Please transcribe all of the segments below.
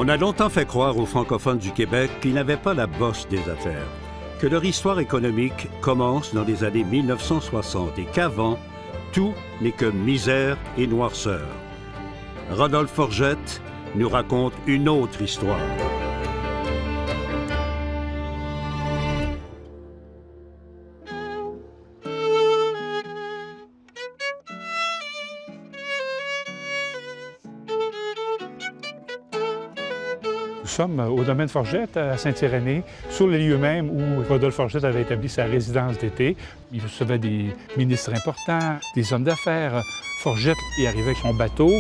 On a longtemps fait croire aux francophones du Québec qu'ils n'avaient pas la bosse des affaires, que leur histoire économique commence dans les années 1960 et qu'avant, tout n'est que misère et noirceur. Rodolphe Forgette nous raconte une autre histoire. Nous sommes au domaine Forgette, à Saint-Irénée, sur les lieux mêmes où Rodolphe Forgette avait établi sa résidence d'été. Il recevait des ministres importants, des hommes d'affaires. Forgette est arrivé avec son bateau.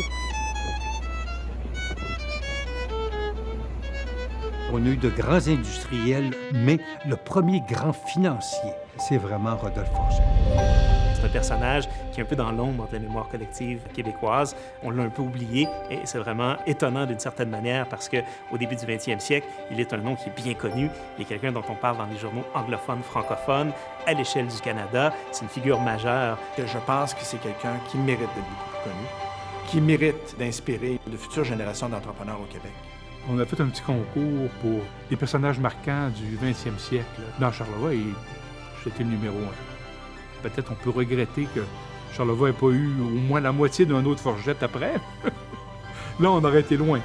On a eu de grands industriels, mais le premier grand financier, c'est vraiment Rodolphe Forgette. C'est un personnage qui est un peu dans l'ombre de la mémoire collective québécoise. On l'a un peu oublié et c'est vraiment étonnant d'une certaine manière parce qu'au début du 20e siècle, il est un nom qui est bien connu. Il est quelqu'un dont on parle dans les journaux anglophones, francophones, à l'échelle du Canada. C'est une figure majeure. Je pense que c'est quelqu'un qui mérite d'être beaucoup plus connu, qui mérite d'inspirer de futures générations d'entrepreneurs au Québec. On a fait un petit concours pour les personnages marquants du 20e siècle dans Charlevoix et j'étais le numéro 1. Peut-être on peut regretter que Charlevoix n'ait pas eu au moins la moitié d'un autre Forgette après. Là, on aurait été loin.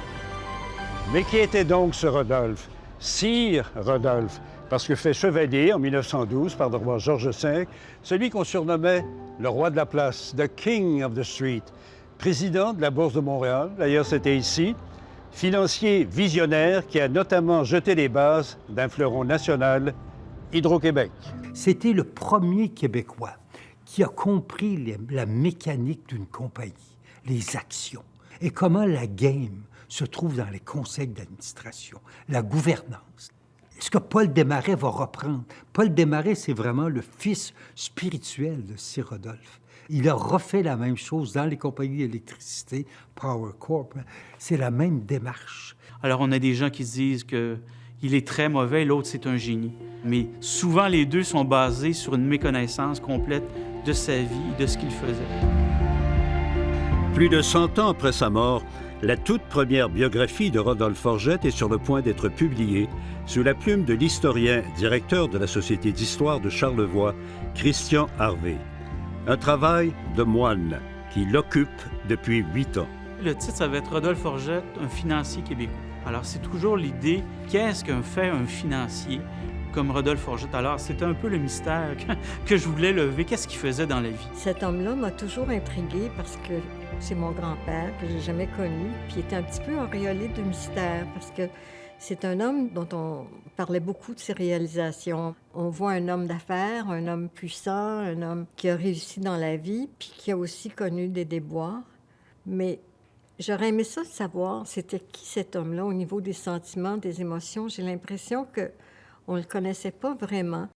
Mais qui était donc ce Rodolphe? Sire Rodolphe, parce que fait chevalier en 1912 par le roi George V, celui qu'on surnommait le roi de la place, the King of the Street, président de la Bourse de Montréal, d'ailleurs c'était ici, financier visionnaire qui a notamment jeté les bases d'un fleuron national, Hydro-Québec. C'était le premier Québécois qui a compris la mécanique d'une compagnie, les actions, et comment la game se trouve dans les conseils d'administration, la gouvernance. Ce que Paul Desmarais va reprendre. Paul Desmarais, c'est vraiment le fils spirituel de Sir Rodolphe. Il a refait la même chose dans les compagnies d'électricité, Power Corp. C'est la même démarche. Alors, on a des gens qui se disent qu'il est très mauvais, l'autre, c'est un génie. Mais souvent, les deux sont basés sur une méconnaissance complète de sa vie, de ce qu'il faisait. Plus de 100 ans après sa mort, la toute première biographie de Rodolphe Forgette est sur le point d'être publiée sous la plume de l'historien, directeur de la Société d'histoire de Charlevoix, Christian Harvey. Un travail de moine qui l'occupe depuis 8 ans. Le titre, ça va être Rodolphe Forgette, un financier québécois. Alors, c'est toujours l'idée, qu'est-ce qu'un fait un financier comme Rodolphe Forgette? Alors, c'était un peu le mystère que je voulais lever. Qu'est-ce qu'il faisait dans la vie? Cet homme-là m'a toujours intriguée parce que c'est mon grand-père que j'ai jamais connu, puis il était un petit peu auréolé de mystère parce que c'est un homme dont on parlait beaucoup de ses réalisations. On voit un homme d'affaires, un homme puissant, un homme qui a réussi dans la vie, puis qui a aussi connu des déboires. Mais j'aurais aimé ça de savoir c'était qui cet homme-là au niveau des sentiments, des émotions. J'ai l'impression qu'on ne le connaissait pas vraiment.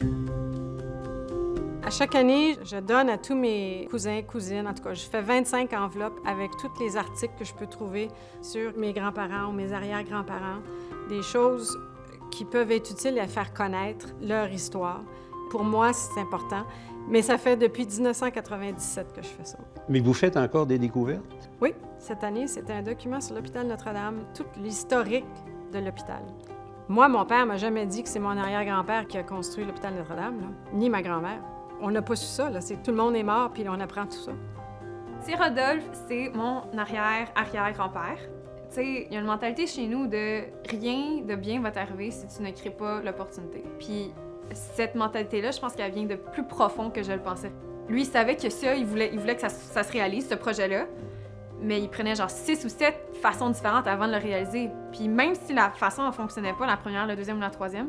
À chaque année, je donne à tous mes cousins, cousines, en tout cas, je fais 25 enveloppes avec tous les articles que je peux trouver sur mes grands-parents ou mes arrière-grands-parents, des choses qui peuvent être utiles à faire connaître leur histoire. Pour moi, c'est important, mais ça fait depuis 1997 que je fais ça. Mais vous faites encore des découvertes? Oui, cette année, c'était un document sur l'hôpital Notre-Dame, tout l'historique de l'hôpital. Moi, mon père m'a jamais dit que c'est mon arrière-grand-père qui a construit l'hôpital Notre-Dame, là, ni ma grand-mère. On n'a pas su ça, là. Tout le monde est mort, puis on apprend tout ça. Tu sais, Rodolphe, c'est mon arrière-arrière-grand-père. Tu sais, il y a une mentalité chez nous de rien de bien va t'arriver si tu ne crées pas l'opportunité. Puis cette mentalité-là, je pense qu'elle vient de plus profond que je le pensais. Lui, il savait que ça, il voulait que ça se réalise, ce projet-là, mais il prenait genre 6 ou 7 façons différentes avant de le réaliser. Puis même si la façon ne fonctionnait pas, la première, la deuxième ou la troisième,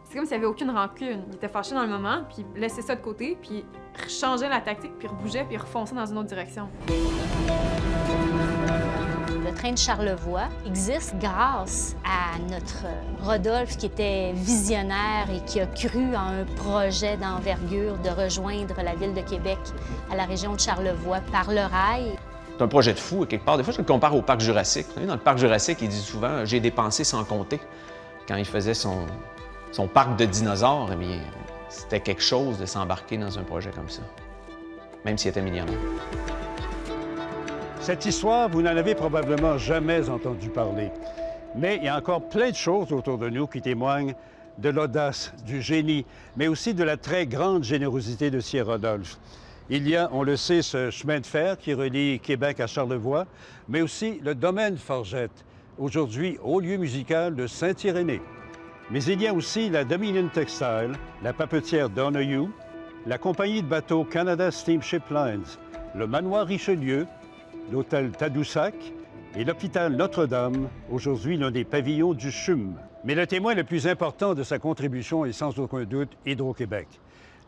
c'est comme s'il n'y avait aucune rancune. Il était fâché dans le moment, puis il laissait ça de côté, puis il changeait la tactique, puis il rebougeait, puis il refonçait dans une autre direction. Le train de Charlevoix existe grâce à notre Rodolphe qui était visionnaire et qui a cru en un projet d'envergure de rejoindre la ville de Québec à la région de Charlevoix par le rail. C'est un projet de fou, quelque part. Des fois, je le compare au parc Jurassique. Dans le parc Jurassique, il dit souvent « j'ai dépensé sans compter ». Quand il faisait son parc de dinosaures, eh bien, c'était quelque chose de s'embarquer dans un projet comme ça, même s'il était millionnaire. Cette histoire, vous n'en avez probablement jamais entendu parler. Mais il y a encore plein de choses autour de nous qui témoignent de l'audace, du génie, mais aussi de la très grande générosité de Sire Rodolphe. Il y a, on le sait, ce chemin de fer qui relie Québec à Charlevoix, mais aussi le domaine Forgette, aujourd'hui haut lieu musical de Saint-Irénée. Mais il y a aussi la Dominion Textile, la papetière Donahue, la compagnie de bateaux Canada Steamship Lines, le manoir Richelieu, l'hôtel Tadoussac et l'hôpital Notre-Dame, aujourd'hui l'un des pavillons du CHUM. Mais le témoin le plus important de sa contribution est sans aucun doute Hydro-Québec.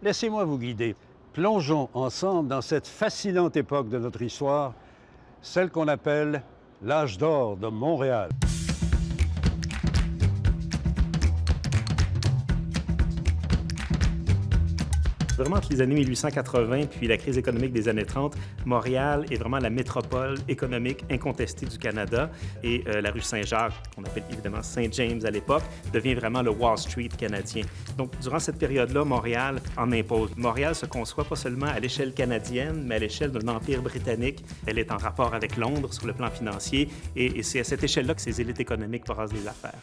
Laissez-moi vous guider. Plongeons ensemble dans cette fascinante époque de notre histoire, celle qu'on appelle l'âge d'or de Montréal. Vraiment, entre les années 1880 puis la crise économique des années 30, Montréal est vraiment la métropole économique incontestée du Canada. Et la rue Saint-Jacques, qu'on appelle évidemment Saint-James à l'époque, devient vraiment le Wall Street canadien. Donc, durant cette période-là, Montréal en impose. Montréal se conçoit pas seulement à l'échelle canadienne, mais à l'échelle d'un empire britannique. Elle est en rapport avec Londres sur le plan financier. Et c'est à cette échelle-là que ces élites économiques brassent des affaires.